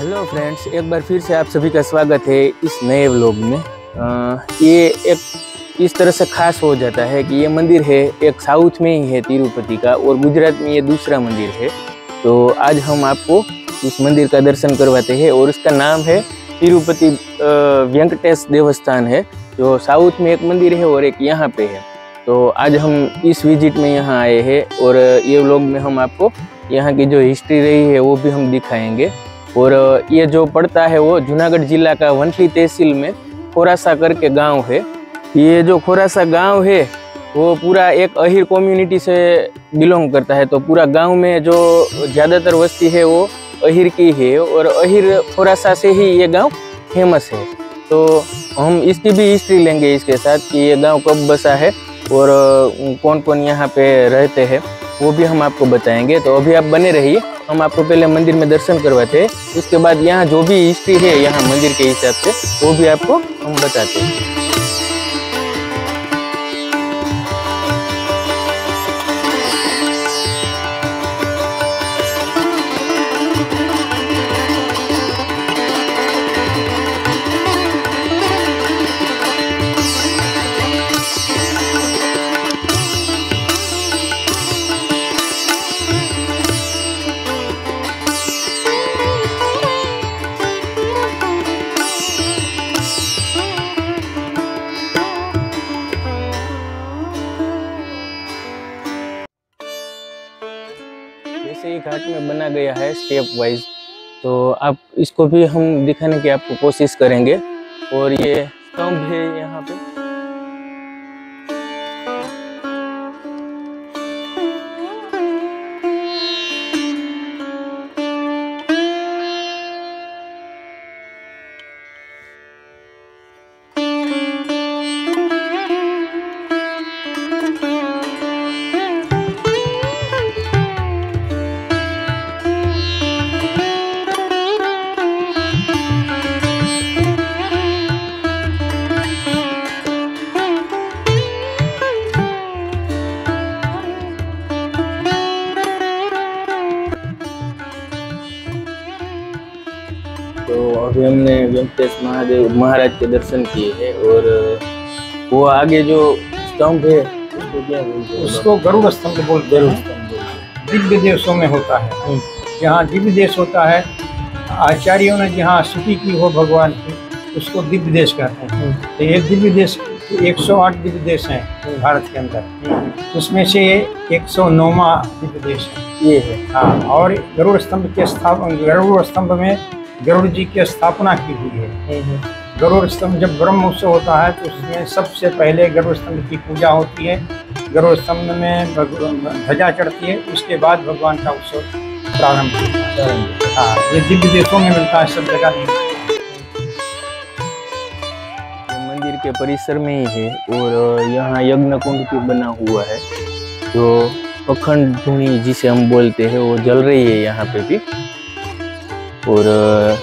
Hello friends, एक बार फिर से आप सभी का स्वागत है इस नए व्लॉग में। ये एक इस तरह से खास हो जाता है कि ये मंदिर है एक साउथ में ही है तिरुपति का, और गुजरात में ये दूसरा मंदिर है। तो आज हम आपको इस मंदिर का दर्शन करवाते हैं, और इसका नाम है तिरुपति वेंकटेश देवस्थान है, जो साउथ में एक मंदिर है और एक यहाँ पे है। तो आज हम इस विजिट में यहाँ आए हैं, और ये व्लॉग में हम आपको यहाँ की जो हिस्ट्री रही है वो भी हम दिखाएंगे। और ये जो पड़ता है वो जूनागढ़ जिला का वंथली तहसील में खोरासा करके गांव है। ये जो खोरासा गांव है वो पूरा एक अहिर कम्युनिटी से बिलोंग करता है। तो पूरा गांव में जो ज़्यादातर वस्ती है वो अहिर की है, और अहिर खोरासा से ही ये गांव फेमस है। तो हम इसकी भी हिस्ट्री लेंगे इसके साथ कि ये गांव कब बसा है और कौन कौन यहाँ पे रहते हैं, वो भी हम आपको बताएंगे। तो अभी आप बने रहिए, हम आपको पहले मंदिर में दर्शन करवाते हैं, उसके बाद यहाँ जो भी हिस्ट्री है यहाँ मंदिर के हिसाब से वो भी आपको हम बताते हैं। जैसे ही घाट में बना गया है स्टेप वाइज, तो आप इसको भी हम दिखाने की आपको कोशिश करेंगे। और ये स्तंभ है यहाँ पे, तो अभी हमने वेंकटेश महादेव महाराज के दर्शन किए हैं। और वो आगे जो स्तंभ है उसको क्या बोलते हैं? उसको गरुड़ स्तंभ बोलते हैं। दिव्य देशों में होता है, जहाँ दिव्य देश होता है, आचार्यों ने जहाँ स्तुति की हो भगवान की, उसको दिव्य देश कहते हैं। तो ये दिव्य देश 108 दिव्य देश हैं भारत के अंदर, उसमें से 109वां दिव्य देश है ये है। हाँ, और गरुड़ स्तंभ में गरुड़ जी की स्थापना की हुई है। गरुड़ स्तंभ जब ब्रह्म उत्सव होता है तो उसमें सबसे पहले गरुड़ स्तंभ की पूजा होती है। गरुड़ स्तंभ में ध्वजा चढ़ती है, उसके बाद भगवान का उत्सव प्रारंभ होता है। हाँ, ये दिव्य देशों में मिलता है, सब जगह नहीं मिलता। मंदिर के परिसर में ही है, और यहाँ यज्ञ कुंड भी बना हुआ है, जो अखंड धुनी जिसे हम बोलते हैं वो जल रही है यहाँ पे भी। और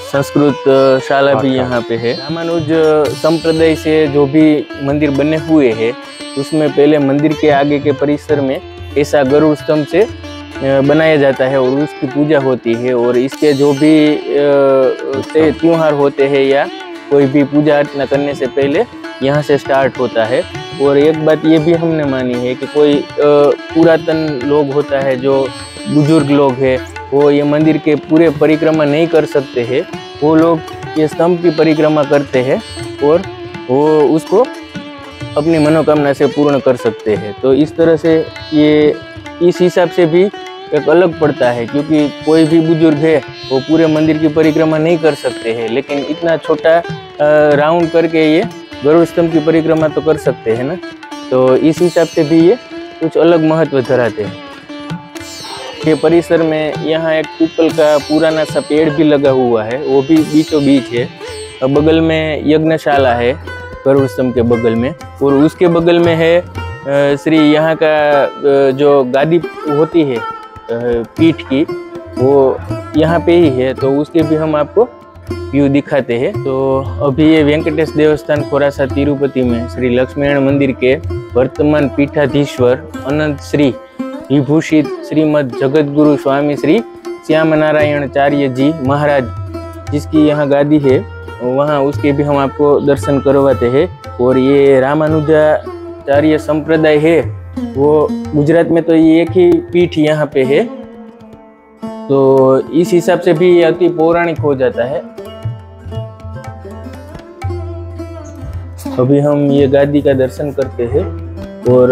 संस्कृत शाला भी यहाँ पे है। रामानुज संप्रदाय से जो भी मंदिर बने हुए हैं उसमें पहले मंदिर के आगे के परिसर में ऐसा गरुड़ स्तंभ से बनाया जाता है, और उसकी पूजा होती है। और इसके जो भी त्योहार होते हैं या कोई भी पूजा अर्चना करने से पहले यहाँ से स्टार्ट होता है। और एक बात ये भी हमने मानी है कि कोई पुरातन लोग होता है, जो बुजुर्ग लोग हैं, वो ये मंदिर के पूरे परिक्रमा नहीं कर सकते हैं, वो लोग ये स्तंभ की परिक्रमा करते हैं और वो उसको अपनी मनोकामना से पूर्ण कर सकते हैं। तो इस तरह से ये इस हिसाब से भी एक अलग पड़ता है, क्योंकि कोई भी बुजुर्ग है वो पूरे मंदिर की परिक्रमा नहीं कर सकते हैं, लेकिन इतना छोटा राउंड करके ये गरुड़ स्तंभ की परिक्रमा तो कर सकते हैं ना। तो इस हिसाब से भी ये कुछ अलग महत्व धराते हैं। के परिसर में यहाँ एक पीपल का पुराना सा पेड़ भी लगा हुआ है, वो भी बीचों बीच है। और बगल में यज्ञशाला है गरुड़ स्तंभ के बगल में, और उसके बगल में है श्री यहाँ का जो गादी होती है पीठ की, वो यहाँ पे ही है। तो उसके भी हम आपको व्यू दिखाते हैं। तो अभी ये वेंकटेश देवस्थान खोरासा तिरुपति में श्री लक्ष्मीनारायण मंदिर के वर्तमान पीठाधीश्वर अनंत श्री विभूषित श्रीमद जगतगुरु स्वामी श्री श्यामनारायणाचार्य जी महाराज जिसकी यहाँ गादी है वहाँ उसके भी हम आपको दर्शन करवाते हैं। और ये रामानुजाचार्य संप्रदाय है वो गुजरात में तो ये एक ही पीठ यहाँ पे है, तो इस हिसाब से भी ये अति पौराणिक हो जाता है। अभी हम ये गादी का दर्शन करते हैं और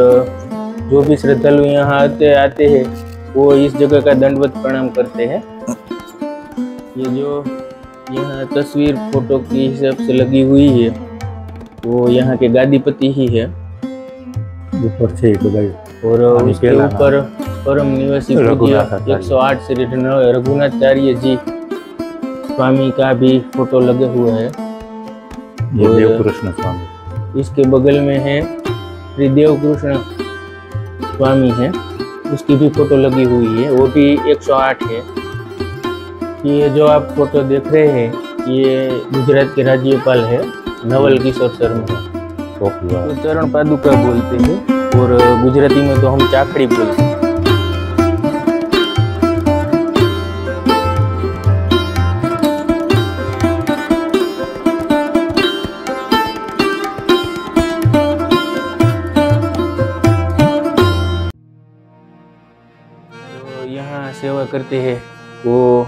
जो भी श्रद्धालु यहाँ आते हैं वो इस जगह का दंडवत प्रणाम करते हैं। ये जो यहाँ तस्वीर फोटो की हिसाब से लगी हुई है वो यहाँ के गादीपति ही है। ऊपर से और उसके ऊपर परम निवासी पूज्य 108 श्री रघुनाथाचार्य जी स्वामी का भी फोटो लगे हुए है। देवकृष्ण स्वामी इसके बगल में है श्री देवकृष्ण स्वामी है, उसकी भी फोटो लगी हुई है, वो भी 108 है। ये जो आप फोटो देख रहे हैं ये गुजरात के राज्यपाल है नवल किशोर शर्मा, तो चरण पादुका बोलते हैं और गुजराती में तो हम चाकड़ी बोलते हैं। तो यहाँ सेवा करते हैं वो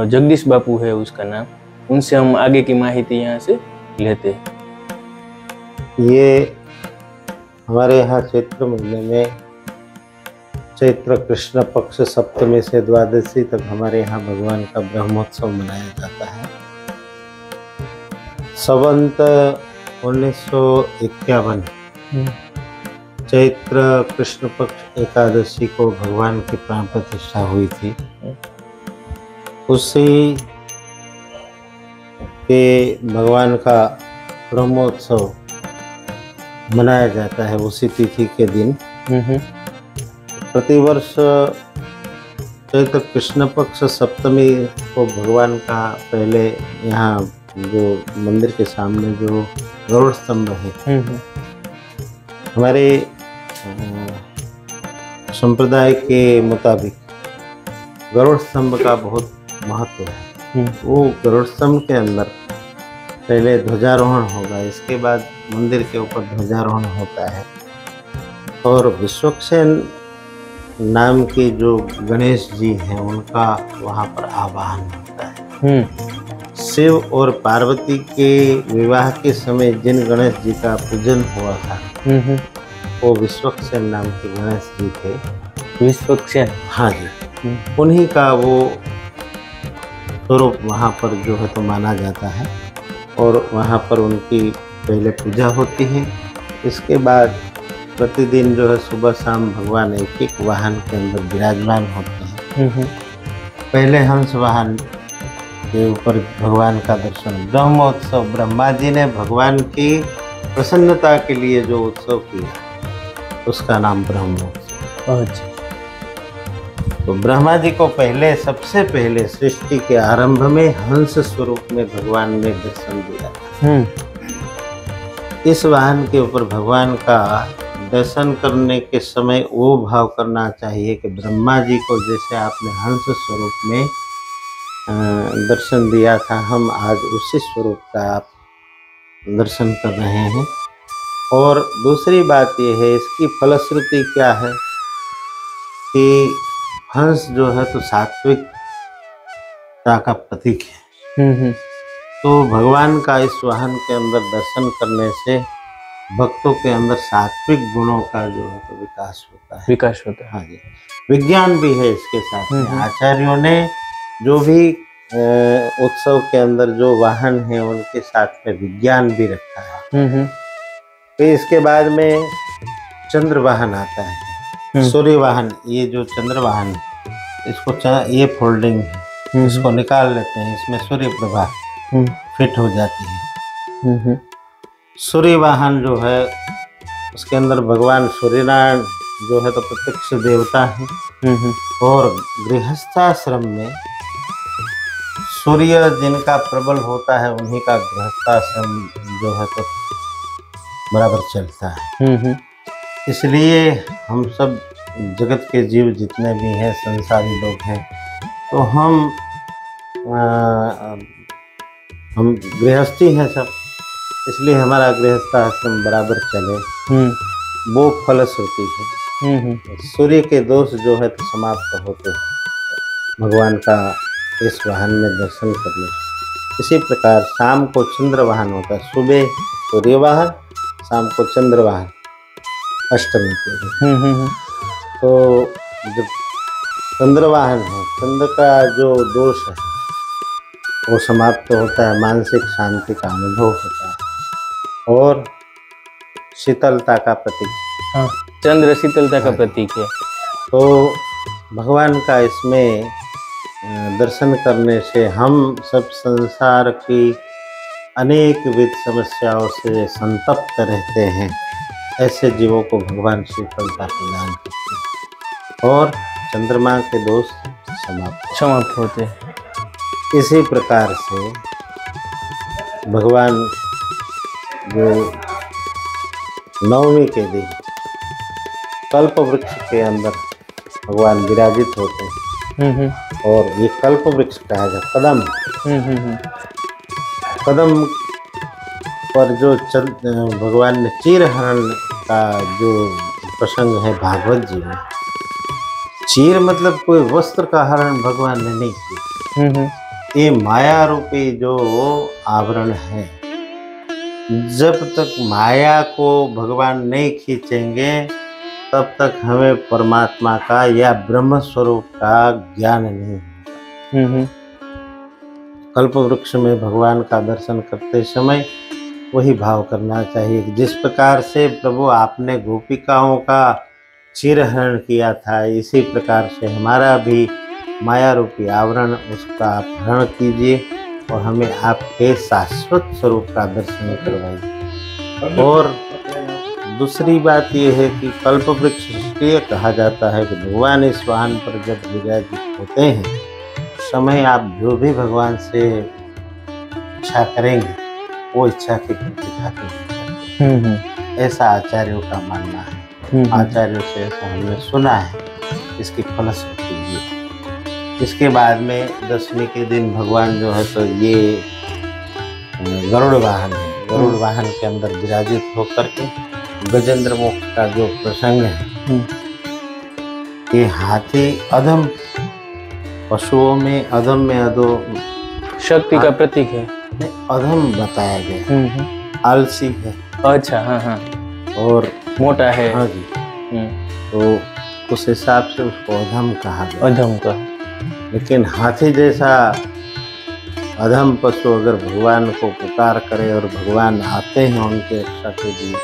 जगदीश बापू है उसका नाम, उनसे हम आगे की माहिती यहाँ से लेते हैं। ये हमारे यहाँ चैत्र महीने में चैत्र कृष्ण पक्ष सप्तमी से द्वादशी तक हमारे यहाँ भगवान का ब्रह्मोत्सव मनाया जाता है। संवत 1951 चैत्र कृष्ण पक्ष एकादशी को भगवान की प्राण प्रतिष्ठा हुई थी। उसी के भगवान का ब्रह्मोत्सव मनाया जाता है उसी तिथि के दिन। प्रतिवर्ष चैत्र कृष्ण पक्ष सप्तमी को भगवान का पहले यहाँ जो मंदिर के सामने जो गरुड़ स्तंभ है, हमारे संप्रदाय के मुताबिक गरुड़ स्तंभ का बहुत महत्व है। वो गरुड़ स्तंभ के अंदर पहले ध्वजारोहण होगा, इसके बाद मंदिर के ऊपर ध्वजारोहण होता है और विश्वक्सेन नाम के जो गणेश जी हैं उनका वहाँ पर आवाहन होता है। शिव और पार्वती के विवाह के समय जिन गणेश जी का पूजन हुआ था वो विश्वक्सेन नाम के गणेश जी थे। विश्वक्सेन, हाँ जी, उन्हीं का वो स्वरूप वहाँ पर जो है तो माना जाता है और वहाँ पर उनकी पहले पूजा होती है। इसके बाद प्रतिदिन जो है सुबह शाम भगवान एक एक वाहन के अंदर विराजमान होते हैं। पहले हंस वाहन के ऊपर भगवान का दर्शन, ब्रह्मोत्सव, ब्रह्मा जी ने भगवान की प्रसन्नता के लिए जो उत्सव किया उसका नाम ब्रह्मोत्सव। तो ब्रह्मा जी को पहले सबसे पहले सृष्टि के आरंभ में हंस स्वरूप में भगवान ने दर्शन दिया। इस वाहन के ऊपर भगवान का दर्शन करने के समय वो भाव करना चाहिए कि ब्रह्मा जी को जैसे आपने हंस स्वरूप में दर्शन दिया था, हम आज उसी स्वरूप का आप दर्शन कर रहे हैं। और दूसरी बात ये है, इसकी फलश्रुति क्या है कि हंस जो है तो सात्विकता का प्रतीक है। तो भगवान का इस वाहन के अंदर दर्शन करने से भक्तों के अंदर सात्विक गुणों का जो है तो विकास होता है। हाँ जी, विज्ञान भी है इसके साथ में। आचार्यों ने जो भी उत्सव के अंदर जो वाहन है उनके साथ में विज्ञान भी रखा है। फिर इसके बाद में चंद्र वाहन आता है, सूर्य वाहन। ये जो चंद्र वाहन इसको ये फोल्डिंग है, इसको निकाल लेते हैं, इसमें सूर्य प्रभा फिट हो जाती है। सूर्य वाहन जो है उसके अंदर भगवान सूर्यनारायण जो है तो प्रत्यक्ष देवता है। और गृहस्थाश्रम में सूर्य जिनका प्रबल होता है उन्हीं का गृहस्थाश्रम जो है तो बराबर चलता है। इसलिए हम सब जगत के जीव जितने भी हैं, संसारी लोग हैं, तो हम हम गृहस्थी हैं सब, इसलिए हमारा गृहस्थाश्रम बराबर चले, वो फलश्रुति है। सूर्य के दोष जो है तो समाप्त होते हैं भगवान का इस वाहन में दर्शन करने। इसी प्रकार शाम को चंद्र वाहन होता है, सुबह सूर्य वाहन, शाम को चंद्र वाहन अष्टमी के दिन। तो जब चंद्र वाहन है, चंद्र का जो दोष है वो समाप्त होता है, मानसिक शांति का अनुभव होता है और शीतलता का प्रतीक। चंद्र शीतलता का प्रतीक है। तो भगवान का इसमें दर्शन करने से हम सब संसार की अनेक विध समस्याओं से संतप्त रहते हैं, ऐसे जीवों को भगवान शीतलता प्रदान करते हैं और चंद्रमा के दोष समाप्त होते हैं। इसी प्रकार से भगवान जो नवमी के दिन कल्प वृक्ष के अंदर भगवान विराजित होते हैं और ये कल्प वृक्ष कहा जाता कदम। कदम पर जो भगवान ने चीरहरण का जो प्रसंग है भागवत जी में, चीर मतलब कोई वस्त्र का हरण भगवान ने नहीं किया, ये माया रूपी जो आवरण है, जब तक माया को भगवान नहीं खींचेंगे तब तक हमें परमात्मा का या ब्रह्म स्वरूप का ज्ञान नहीं होगा। कल्प वृक्ष में भगवान का दर्शन करते समय वही भाव करना चाहिए, जिस प्रकार से प्रभु आपने गोपिकाओं का चिरहरण किया था, इसी प्रकार से हमारा भी माया रूपी आवरण उसका आप हरण कीजिए और हमें आपके शाश्वत स्वरूप का दर्शन करवाइए। और दूसरी बात यह है कि कल्प वृक्ष इसलिए कहा जाता है कि भगवान इस वाहन पर जब विराजित होते हैं, समय आप जो भी भगवान से इच्छा करेंगे वो इच्छा की पूर्ति खाते हैं, ऐसा आचार्यों का मानना है। आचार्यों से ऐसा हमने सुना है, इसकी फलश्रुति ये। इसके बाद में दशमी के दिन भगवान जो है तो ये गरुड़ वाहन है, गरुड़ वाहन के अंदर विराजित होकर के गजेंद्र मोक्ष का जो प्रसंग है कि हाथी अधम पशुओं में अधम में अधो शक्ति का प्रतीक है, अधम बताया गया, आलसी है। अच्छा, हाँ, और मोटा है। हाँ जी। तो उस हिसाब से उसको अधम कहा गया, अधम का। लेकिन हाथी जैसा अधम पशु अगर भगवान को पुकार करे और भगवान आते हैं उनके रक्षा के लिए,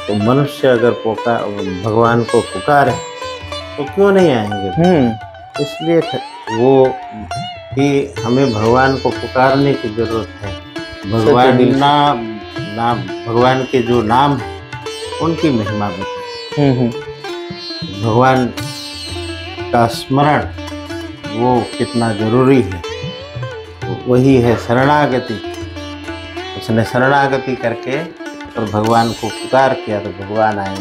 तो मनुष्य अगर भगवान को पुकारे तो क्यों नहीं आएंगे। इसलिए वो कि हमें भगवान को पुकारने की जरूरत है। भगवान के जो नाम है उनकी महिमा बताए, भगवान का स्मरण वो कितना जरूरी है। तो वही है शरणागति। उसने शरणागति करके और भगवान को पुकार किया तो भगवान आए।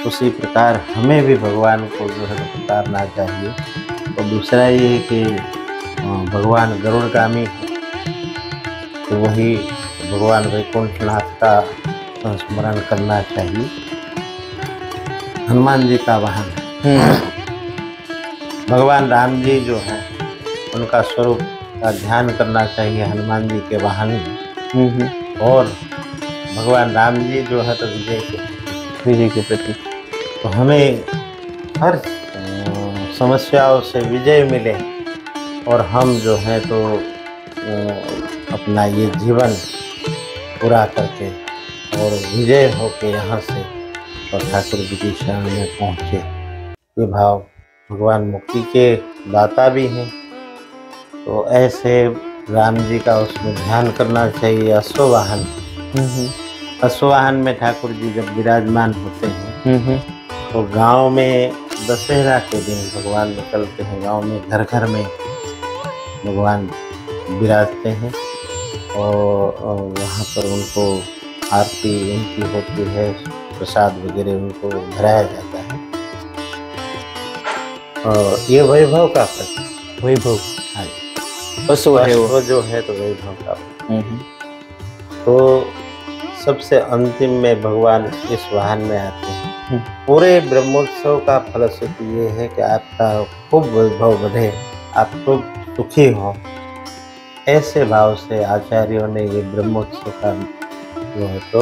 उसी प्रकार हमें भी भगवान को जो है पुकारना चाहिए। और दूसरा ये है कि भगवान गरुड़गामी है, तो वही भगवान वैकुंठनाथ का संस्मरण करना चाहिए। हनुमान जी का वाहन है, भगवान राम जी जो हैं उनका स्वरूप का ध्यान करना चाहिए हनुमान जी के वाहन में। और भगवान राम जी जो है तो विजय के प्रति, तो हमें हर समस्याओं से विजय मिले और हम जो है तो अपना ये जीवन पूरा करके और विजय होके यहाँ से और ठाकुर जी की शरण में पहुँचे। ये भाव भगवान मुक्ति के दाता भी हैं, तो ऐसे राम जी का उसमें ध्यान करना चाहिए। अश्ववाहन, अश्ववाहन में ठाकुर जी जब विराजमान होते हैं तो गांव में दशहरा के दिन भगवान निकलते हैं, गांव में घर घर में भगवान विराजते हैं और वहाँ पर उनको आरती उनकी होती है, प्रसाद वगैरह उनको धराया जाता है। और ये वैभव का प्रतीक, वैभव। हाँ, अश्व है वो। अश्व जो है तो वैभव का। हम्म, तो सबसे अंतिम में भगवान इस वाहन में आते हैं। हम्म। पूरे ब्रह्मोत्सव का फलश्रुति ये है कि आपका खूब वैभव बढ़े, आप खूब सुखी हो। ऐसे भाव से आचार्यों ने ये ब्रह्मोत्सव का जो है तो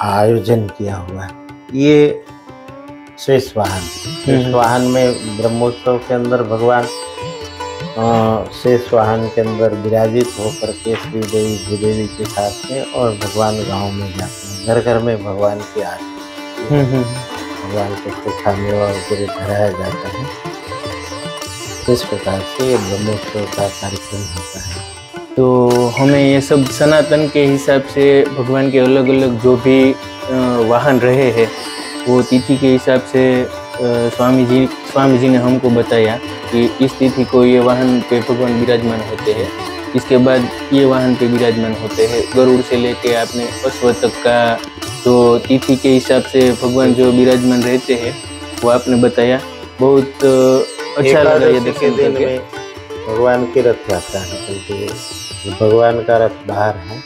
आयोजन किया हुआ है। ये शेष वाहन में ब्रह्मोत्सव के अंदर भगवान शेष वाहन के अंदर विराजित होकर के श्री देवी भूदेवी के साथ में और भगवान गांव में जाते हैं। घर घर में भगवान की आरती, भगवान को सूखा मेवा वगैरह धराया जाता है। इस प्रकार से ये ब्रह्मोत्सव का कार्यक्रम होता है। तो हमें ये सब सनातन के हिसाब से भगवान के अलग अलग जो भी वाहन रहे हैं वो तिथि के हिसाब से स्वामी जी ने हमको बताया कि इस तिथि को ये वाहन पे भगवान विराजमान होते हैं, इसके बाद ये वाहन पे विराजमान होते हैं। गरुड़ से लेके आपने अश्व तक का जो तिथि के हिसाब से भगवान जो विराजमान रहते हैं वो आपने बताया। बहुत अच्छा लगा ये दर्शन करके। भगवान की रथ यात्रा है, क्योंकि भगवान का रथ बाहर है।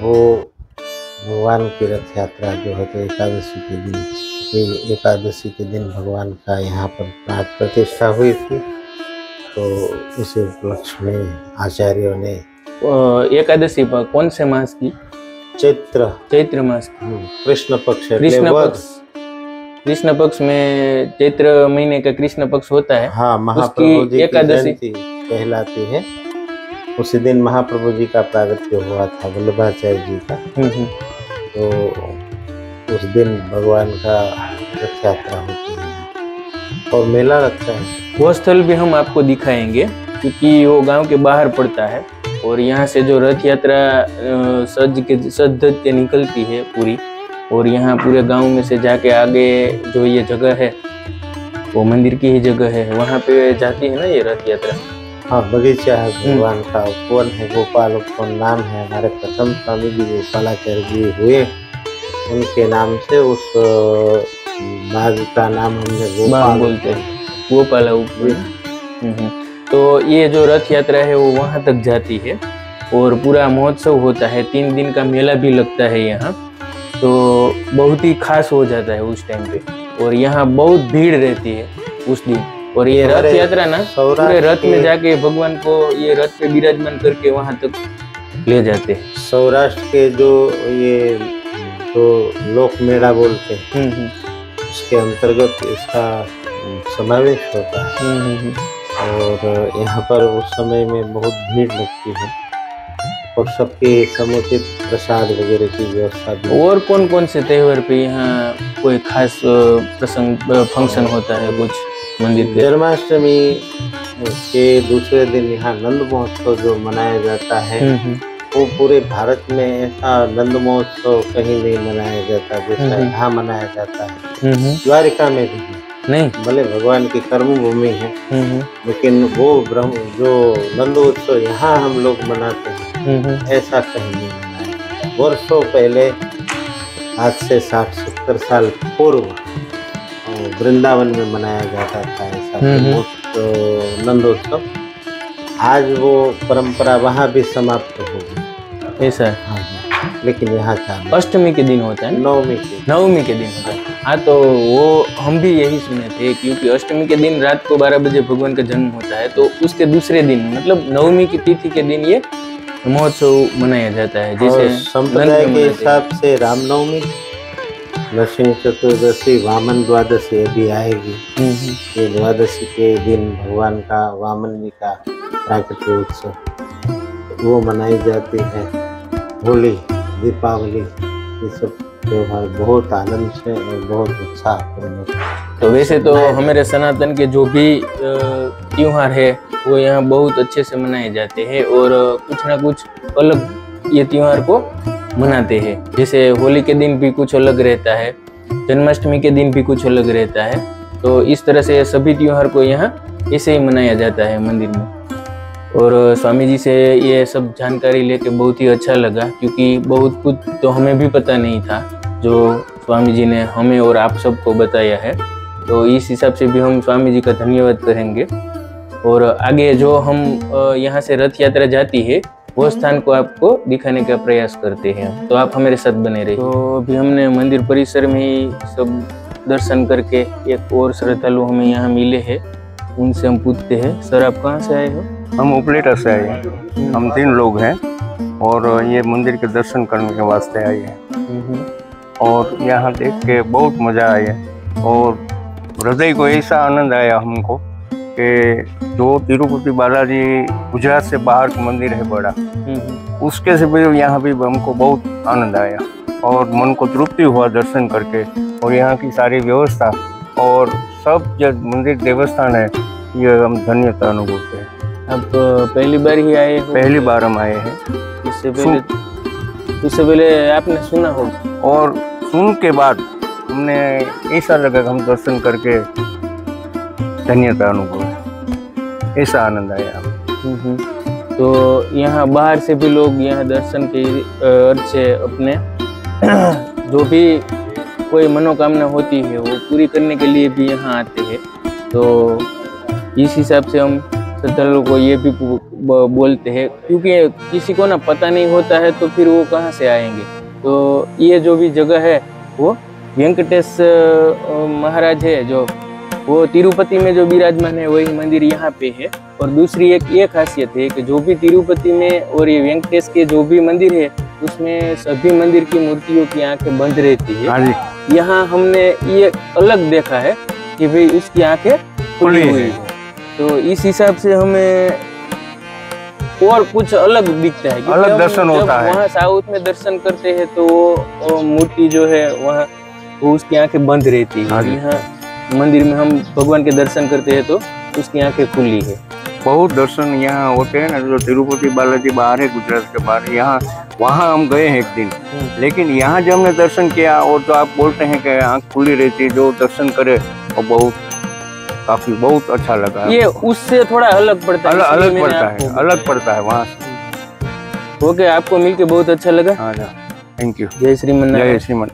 वो भगवान की रथ यात्रा जो है तो एकादशी के दिन भगवान का यहाँ पर प्राण प्रतिष्ठा हुई थी। तो उसी उपलक्ष्य में आचार्यों ने एकादशी पर कौन से मास की? चैत्र मास की। कृष्ण पक्ष में चैत्र महीने का कृष्ण पक्ष होता है। हाँ, महाप्रभु जी की जयंती कहलाती है। उसी दिन महाप्रभु जी का प्रागट्य हुआ था, वल्लभाचार्य जी का। तो उस दिन भगवान का रथ यात्रा होती है और मेला लगता है। वो स्थल भी हम आपको दिखाएंगे क्योंकि वो गांव के बाहर पड़ता है और यहाँ से जो रथ यात्रा सज के निकलती है पूरी, और यहाँ पूरे गांव में से जाके आगे जो ये जगह है वो मंदिर की ही जगह है, वहाँ पे जाती है ना ये रथ यात्रा। हाँ, बगीचा है भगवान का, उपवन है, गोपाल उपवन नाम है। हमारे प्रथम स्वामी जी गोपालाचार्य जी हुए, उनके नाम से उस बाग का नाम हमने गोपाल बोलते हैं, गोपाल उपवन। तो ये जो रथ यात्रा है वो वहाँ तक जाती है और पूरा महोत्सव होता है। 3 दिन का मेला भी लगता है यहाँ, तो बहुत ही खास हो जाता है उस टाइम पे। और यहाँ बहुत भीड़ रहती है उस दिन। और ये रथ यात्रा ना पूरे रथ में जाके भगवान को ये रथ पे विराजमान करके वहां तक ले जाते हैं। सौराष्ट्र के जो ये जो लोक मेला बोलते हैं उसके अंतर्गत इसका समावेश होता है। और यहाँ पर उस समय में बहुत भीड़ लगती है और सबके समुचित प्रसाद वगैरह की व्यवस्था भी। और कौन कौन से त्योहार पे यहाँ कोई खास प्रसंग फंक्शन होता है कुछ मंदिर के? जन्माष्टमी के दूसरे दिन यहाँ नंद महोत्सव जो मनाया जाता है, वो पूरे भारत में ऐसा नंद महोत्सव कहीं नहीं मनाया जाता जैसा यहाँ मनाया जाता है। द्वारिका में भी नहीं, भले भगवान की कर्म भूमि है, लेकिन वो जो नंद उत्सव यहाँ हम लोग मनाते हैं ऐसा कहीं नहीं मनाया जाता। वर्षों पहले, आज से 60-70 साल पूर्व वृंदावन में मनाया जाता था ऐसा नंदोत्सव। आज वो परंपरा वहाँ भी समाप्त हो गई। ऐसा है? हाँ, लेकिन यहाँ चालू अष्टमी के दिन होता है, नवमी के दिन होता है। हाँ, तो वो हम भी यही सुने थे, क्योंकि अष्टमी के दिन रात को 12 बजे भगवान का जन्म होता है, तो उसके दूसरे दिन मतलब नवमी की तिथि के दिन ये महोत्सव मनाया जाता है। जैसे संप्रदाय के हिसाब से रामनवमी, नरसिंह चतुर्दशी, वामन द्वादशी अभी आएगी। ये द्वादशी के दिन भगवान का, वामन जी का प्राकट्य उत्सव वो मनाई जाती है। होली, दीपावली, ये सब त्योहार बहुत आनंद से और बहुत उत्साह। तो वैसे तो हमारे सनातन के जो भी त्योहार है वो यहाँ बहुत अच्छे से मनाए जाते हैं और कुछ ना कुछ अलग ये त्योहार को मनाते हैं। जैसे होली के दिन भी कुछ अलग रहता है, जन्माष्टमी के दिन भी कुछ अलग रहता है। तो इस तरह से सभी त्योहार को यहाँ ऐसे ही मनाया जाता है मंदिर में। और स्वामी जी से ये सब जानकारी लेके बहुत ही अच्छा लगा, क्योंकि बहुत कुछ तो हमें भी पता नहीं था जो स्वामी जी ने हमें और आप सबको बताया है। तो इस हिसाब से भी हम स्वामी जी का धन्यवाद करेंगे। और आगे जो हम यहाँ से रथ यात्रा जाती है वो स्थान को आपको दिखाने का प्रयास करते हैं, तो आप हमारे साथ बने रहिए। तो अभी हमने मंदिर परिसर में ही सब दर्शन करके एक और श्रद्धालु हमें यहाँ मिले हैं, उनसे हम पूछते हैं, सर आप कहाँ से आए हो? हम उपलेटा से आए हैं, हम 3 लोग हैं और ये मंदिर के दर्शन करने के वास्ते आए हैं और यहाँ देख के बहुत मज़ा आया और हृदय को ऐसा आनंद आया हमको कि जो तिरुपति बालाजी गुजरात से बाहर का मंदिर है बड़ा, उसके से भी यहाँ भी हमको बहुत आनंद आया और मन को तृप्ति हुआ दर्शन करके। और यहाँ की सारी व्यवस्था और सब जो मंदिर देवस्थान है ये हम धन्यता अनुभव हैं। आप पहली बार ही आए हो? पहली बार हम आए हैं। इससे पहले आपने सुना हो? और सुन के बाद हमने ऐसा लगा कि हम दर्शन करके धन्यता अनुभव है, ऐसा आनंद आया। तो यहाँ बाहर से भी लोग यहाँ दर्शन के अर्थ से अपने जो भी कोई मनोकामना होती है वो पूरी करने के लिए भी यहाँ आते हैं। तो इस हिसाब से हम श्रद्धालुओं को ये भी बोलते हैं, क्योंकि किसी को ना पता नहीं होता है तो फिर वो कहाँ से आएंगे। तो ये जो भी जगह है वो वेंकटेश महाराज है, जो वो तिरुपति में जो विराजमान है वही मंदिर यहाँ पे है। और दूसरी एक ये खासियत है कि जो भी तिरुपति में और ये वेंकटेश के जो भी मंदिर है उसमें सभी मंदिर की मूर्तियों की आंखें बंद रहती है। यहाँ हमने ये अलग देखा है कि भाई उसकी आंखें खुली हुई है, तो इस हिसाब से हमें और कुछ अलग दिखता है, अलग दर्शन होता है। वहाँ साउथ में दर्शन करते हैं तो वो मूर्ति जो है वहाँ वो उसकी आंखें बंद रहती है। यहाँ मंदिर में हम भगवान के दर्शन करते हैं तो उसकी आंखें खुली है। बहुत दर्शन यहाँ होते हैं ना, जो तिरुपति बालाजी बाहर है गुजरात के बाहर, यहाँ वहाँ हम गए हैं एक दिन, लेकिन यहाँ जब हमने दर्शन किया और जो आप बोलते हैं कि आँख खुली रहती है, जो दर्शन करे और बहुत अच्छा लगा। ये उससे थोड़ा अलग पड़ता है, अलग पड़ता है वहाँ से। ओके, आपको मिलके बहुत अच्छा लगा। हाँ, थैंक यू। जय श्रीमन। जय श्रीमन।